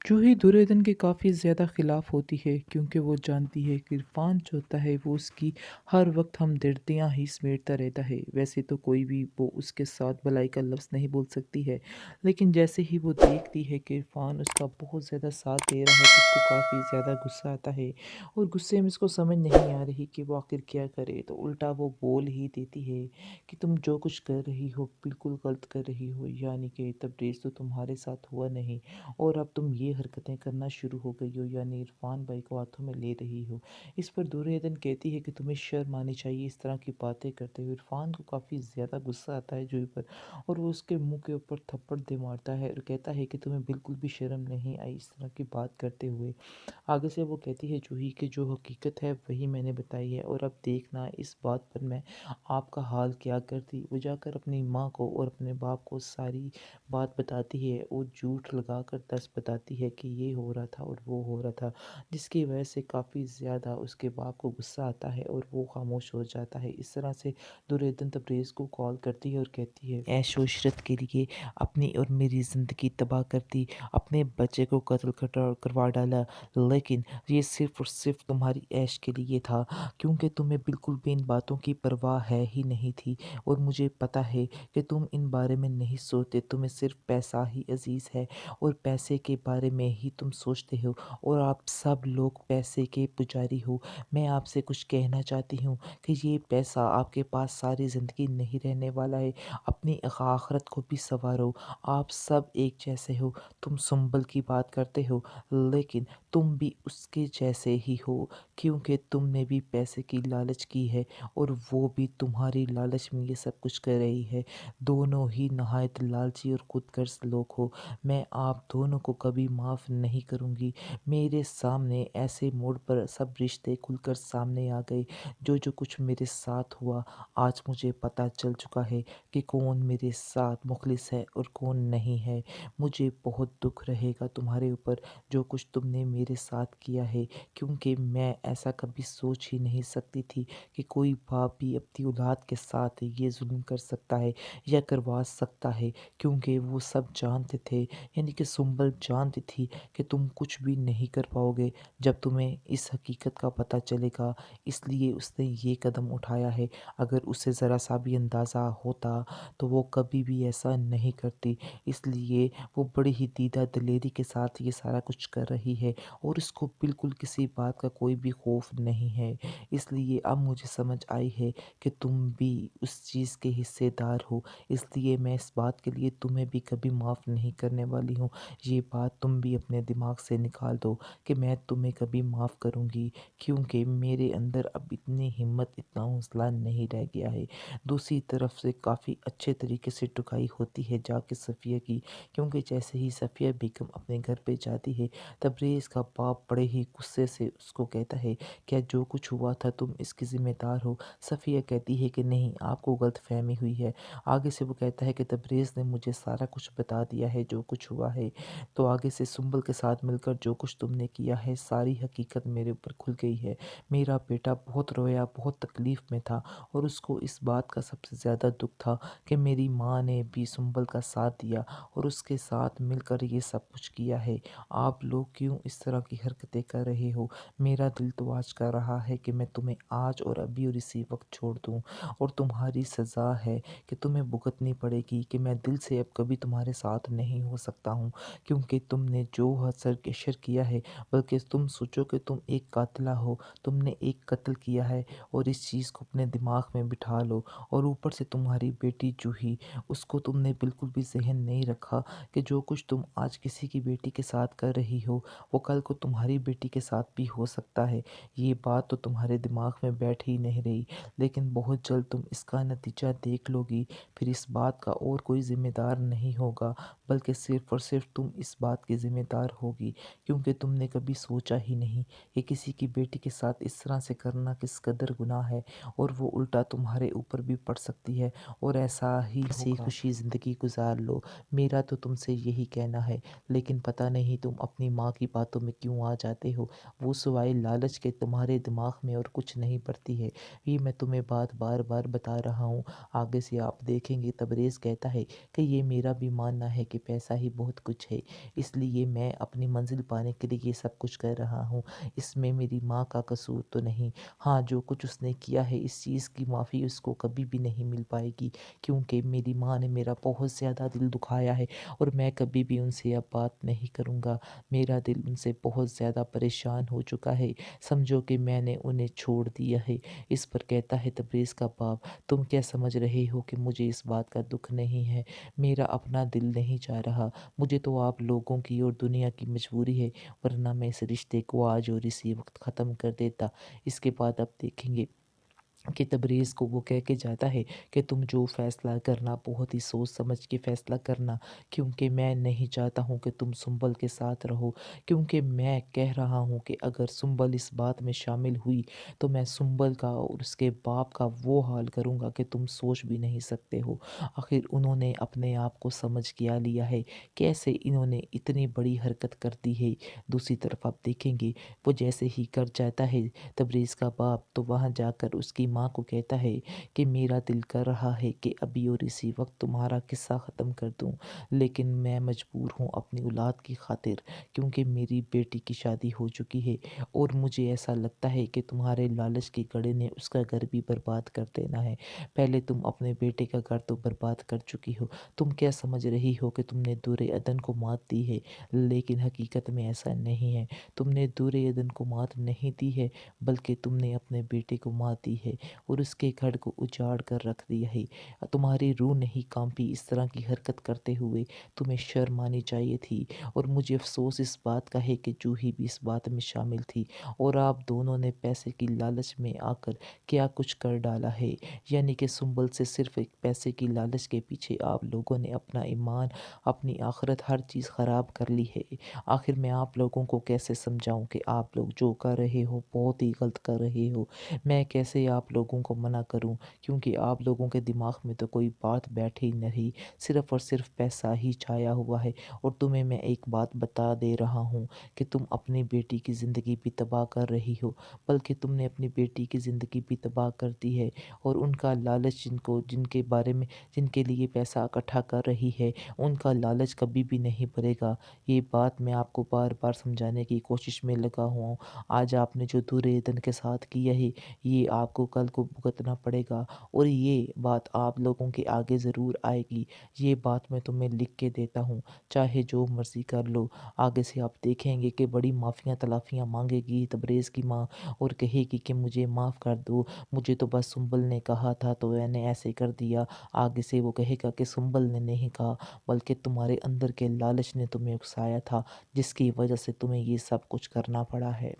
जूही दुर्योधन के काफ़ी ज़्यादा खिलाफ होती है क्योंकि वो जानती है कि इरफान जो होता है वो उसकी हर वक्त हमदर्दियाँ ही समेटता रहता है। वैसे तो कोई भी वो उसके साथ भलाई का लफ्ज़ नहीं बोल सकती है, लेकिन जैसे ही वो देखती है कि इरफान उसका बहुत ज़्यादा साथ दे रहा है तो उसको काफ़ी ज़्यादा गुस्सा आता है। और गुस्से में उसको समझ नहीं आ रही कि वो आखिर क्या करे, तो उल्टा वो बोल ही देती है कि तुम जो कुछ कर रही हो बिल्कुल गलत कर रही हो, यानी कि तबरेज़ तो तुम्हारे साथ हुआ नहीं और अब तुम ये हरकतें करना शुरू हो गई हो, यानी इरफान भाई को हाथों में ले रही हो। इस पर दुर्योधन कहती है कि तुम्हें शर्म आनी चाहिए इस तरह की बातें करते हुए। इरफान को काफ़ी ज़्यादा गुस्सा आता है जूही पर और वो उसके मुंह के ऊपर थप्पड़ दे मारता है और कहता है कि तुम्हें बिल्कुल भी शर्म नहीं आई इस तरह की बात करते हुए। आगे से वो कहती है जूही कि जो हकीकत है वही मैंने बताई है और अब देखना इस बात पर मैं आपका हाल क्या करती। वो जाकर अपनी माँ को और अपने बाप को सारी बात बताती है और झूठ लगाकर 10 बताती है कि ये हो रहा था और वो हो रहा था, जिसकी वजह से काफ़ी ज़्यादा उसके बाप को गुस्सा आता है और वो खामोश हो जाता है। इस तरह से दुर्योधन तबरेज़ को कॉल करती है और कहती है ऐश व इशरत के लिए अपनी और मेरी ज़िंदगी तबाह कर दी, अपने बच्चे को कत्ल करवा डाला, लेकिन ये सिर्फ़ और सिर्फ़ तुम्हारी ऐश के लिए था, क्योंकि तुम्हें बिल्कुल भी इन बातों की परवाह है ही नहीं थी। और मुझे पता है कि तुम इन बारे में नहीं सोचते, तुम्हें सिर्फ़ पैसा ही अज़ीज़ है और पैसे के बारे में ही तुम सोचते हो और आप सब लोग पैसे के पुजारी हो। मैं आपसे कुछ कहना चाहती हूँ कि ये पैसा आपके पास सारी ज़िंदगी नहीं रहने वाला है, अपनी आखिरत को भी सँवारो। आप सब एक जैसे हो, तुम सुंबल की बात करते हो, लेकिन तुम भी उसके जैसे ही हो, क्योंकि तुमने भी पैसे की लालच की है और वो भी तुम्हारी लालच में ये सब कुछ कर रही है। दोनों ही नहायत लालची और खुदगर्ज़ लोग हो। मैं आप दोनों को कभी माफ़ नहीं करूँगी। मेरे सामने ऐसे मोड़ पर सब रिश्ते खुलकर सामने आ गए। जो कुछ मेरे साथ हुआ, आज मुझे पता चल चुका है कि कौन मेरे साथ मुखलिस है और कौन नहीं है। मुझे बहुत दुःख रहेगा तुम्हारे ऊपर जो कुछ तुमने मेरे साथ किया है, क्योंकि मैं ऐसा कभी सोच ही नहीं सकती थी कि कोई बाप भी अपनी औलाद के साथ ये ज़ुल्म कर सकता है या करवा सकता है, क्योंकि वो सब जानते थे, यानी कि सुंबल जानती थी कि तुम कुछ भी नहीं कर पाओगे जब तुम्हें इस हकीकत का पता चलेगा, इसलिए उसने ये कदम उठाया है। अगर उसे ज़रा सा भी अंदाज़ा होता तो वो कभी भी ऐसा नहीं करती, इसलिए वो बड़ी ही दीदा दिलेरी के साथ ये सारा कुछ कर रही है और उसको बिल्कुल किसी बात का कोई भी खौफ नहीं है। इसलिए अब मुझे समझ आई है कि तुम भी उस चीज़ के हिस्सेदार हो, इसलिए मैं इस बात के लिए तुम्हें भी कभी माफ़ नहीं करने वाली हूँ। ये बात तुम भी अपने दिमाग से निकाल दो कि मैं तुम्हें कभी माफ़ करूँगी, क्योंकि मेरे अंदर अब इतनी हिम्मत, इतना हौसला नहीं रह गया है। दूसरी तरफ से काफ़ी अच्छे तरीके से टुकाई होती है जाके सफ़िया की, क्योंकि जैसे ही सफ़िया बेगम अपने घर पे जाती है, तबरेज़ का बाप बड़े ही गुस्से से उसको कहता है, क्या जो कुछ हुआ था तुम इसकी ज़िम्मेदार हो? सफ़िया कहती है कि नहीं, आपको गलतफ़हमी हुई है। आगे से वो कहता है कि तबरेज़ ने मुझे सारा कुछ बता दिया है जो कुछ हुआ है, तो आगे से सुंबल के साथ मिलकर जो कुछ तुमने किया है सारी हकीकत मेरे ऊपर खुल गई है। मेरा बेटा बहुत रोया, बहुत तकलीफ़ में था और उसको इस बात का सबसे ज़्यादा दुःख था कि मेरी माँ ने भी सुंबल का साथ दिया और उसके साथ मिलकर ये सब कुछ किया है। आप लोग क्यों इस तरह की हरकतें कर रहे हो? मेरा दिल तो आज कर रहा है कि मैं तुम्हें आज और अभी और इसी वक्त छोड़ दूँ, और तुम्हारी सज़ा है कि तुम्हें भुगतनी पड़ेगी कि मैं दिल से अब कभी तुम्हारे साथ नहीं हो सकता हूँ, क्योंकि तुमने जो हसर केशर किया है, बल्कि तुम सोचो कि तुम एक कातिला हो, तुमने एक कत्ल किया है और इस चीज़ को अपने दिमाग में बिठा लो। और ऊपर से तुम्हारी बेटी जूही, उसको तुमने बिल्कुल भी ज़हन नहीं रखा कि जो कुछ तुम आज किसी की बेटी के साथ कर रही हो वो कल को तुम्हारी बेटी के साथ भी हो सकता है। ये बात तो तुम्हारे दिमाग में बैठ ही नहीं रही, लेकिन बहुत जल्द तुम इसका नतीजा देख लोगी। फिर इस बात का और कोई ज़िम्मेदार नहीं होगा, बल्कि सिर्फ़ और सिर्फ़ तुम इस बात की ज़िम्मेदार होगी, क्योंकि तुमने कभी सोचा ही नहीं कि किसी की बेटी के साथ इस तरह से करना किस कदर गुनाह है, और वो उल्टा तुम्हारे ऊपर भी पड़ सकती है और ऐसा ही हँसी खुशी ज़िंदगी गुजार लो। मेरा तो तुमसे यही कहना है, लेकिन पता नहीं तुम अपनी माँ की बातों में क्यों आ जाते हो। वो सिवाय लालच के तुम्हारे दिमाग में और कुछ नहीं पड़ती है। ये मैं तुम्हें बात बार-बार बता रहा हूँ। आगे से आप देखेंगे तबरेज़ कहता है कि ये मेरा भी मानना है कि کہ پیسہ ہی بہت کچھ ہے، اس لیے میں اپنی منزل پانے کے لیے یہ سب کچھ کر رہا ہوں۔ اس میں میری ماں کا قصور تو نہیں۔ ہاں، جو کچھ اس نے کیا ہے اس چیز کی معافی اس کو کبھی بھی نہیں مل پائے گی، کیونکہ میری ماں نے میرا بہت زیادہ دل دکھایا ہے اور میں کبھی بھی ان سے اب بات نہیں کروں گا۔ میرا دل ان سے بہت زیادہ پریشان ہو چکا ہے، سمجھو کہ میں نے انہیں چھوڑ دیا ہے۔ اس پر کہتا ہے تبریز کا باپ، تم کیا سمجھ رہے ہو کہ مجھے اس بات کا دکھ نہیں ہے؟ میرا اپنا دل نہیں چاہ رہا، مجھے تو آپ لوگوں کی اور دنیا کی مجبوری ہے، ورنہ میں اس رشتے کو آج اور اسی وقت ختم کر دیتا۔ اس کے بعد اب دیکھیں گے کہ تبریز کو وہ کہہ کے جاتا ہے کہ تم جو فیصلہ کرنا بہت ہی سوچ سمجھ کے فیصلہ کرنا، کیونکہ میں نہیں چاہتا ہوں کہ تم سنبل کے ساتھ رہو، کیونکہ میں کہہ رہا ہوں کہ اگر سنبل اس بات میں شامل ہوئی تو میں سنبل کا اور اس کے باپ کا وہ حال کروں گا کہ تم سوچ بھی نہیں سکتے ہو۔ آخر انہوں نے اپنے آپ کو سمجھ کیا لیا ہے، کیسے انہوں نے اتنی بڑی حرکت کر دی ہے۔ دوسری طرف آپ دیکھیں گے وہ جیسے ہی کر جاتا ہے تبریز کا باپ، تو وہاں جا کر اس کی ماں کو کہتا ہے کہ میرا دل کر رہا ہے کہ ابھی اور اسی وقت تمہارا قصہ ختم کر دوں، لیکن میں مجبور ہوں اپنی اولاد کی خاطر، کیونکہ میری بیٹی کی شادی ہو چکی ہے اور مجھے ایسا لگتا ہے کہ تمہارے لالچ کے گڑھے نے اس کا گھر بھی برباد کر دینا ہے۔ پہلے تم اپنے بیٹے کا گھر تو برباد کر چکی ہو، تم کیا سمجھ رہی ہو کہ تم نے دور عدن کو مات دی ہے، لیکن حقیقت میں ایسا نہیں ہے۔ تم نے دور عدن کو مات نہیں دی ہے، بلکہ تم نے اپنے بیٹے کو مات دی ہے اور اس کے گھر کو اجاڑ کر رکھ دیا ہے۔ تمہاری روح نہیں کانپی اس طرح کی حرکت کرتے ہوئے، تمہیں شرم آنی چاہیے تھی، اور مجھے افسوس اس بات کا ہے کہ جوہی بھی اس بات میں شامل تھی، اور آپ دونوں نے پیسے کی لالچ میں آ کر کیا کچھ کر ڈالا ہے، یعنی کہ سنبل سے صرف ایک پیسے کی لالچ کے پیچھے آپ لوگوں نے اپنا ایمان، اپنی آخرت، ہر چیز خراب کر لی ہے۔ آخر میں آپ لوگوں کو کیسے سمجھاؤں کہ آپ لوگ جو کر رہے ہو بہت ہی غلط کر رہے ہو؟ میں کیسے آپ لوگوں کو منع کروں، کیونکہ آپ لوگوں کے دماغ میں تو کوئی بات بیٹھی نہیں، صرف اور صرف پیسہ ہی چھایا ہوا ہے۔ اور تمہیں میں ایک بات بتا دے رہا ہوں کہ تم اپنی بیٹی کی زندگی بھی تباہ کر رہی ہو، بلکہ تم نے اپنی بیٹی کی زندگی بھی تباہ کر دی ہے، اور ان کا لالچ جن کے بارے میں جن کے لیے پیسہ اکٹھا کر رہی ہے، ان کا لالچ کبھی بھی نہیں بھرے گا۔ یہ بات میں آپ کو بار بار سمجھانے کی کوشش میں لگا ہوا ہوں۔ آج آپ نے جو دور عدن کے ساتھ کیا ہے، یہ آپ کو کل کو بھگتنا پڑے گا، اور یہ بات آپ لوگوں کے آگے ضرور آئے گی۔ یہ بات میں تمہیں لکھ کے دیتا ہوں، چاہے جو مرضی کر لو۔ آگے سے آپ دیکھیں گے کہ بڑی معافیاں تلافیاں مانگے گی تبریز کی ماں، اور کہے گی کہ مجھے معاف کر دو، مجھے تو بس سنبل نے کہا تھا تو میں نے ایسے کر دیا۔ آگے سے وہ کہے گا کہ سنبل نے نہیں کہا، بلکہ تمہارے اندر کے لالچ نے تمہیں اکسایا تھا، جس کی وجہ سے تمہیں یہ سب کچھ کرنا پڑا ہے۔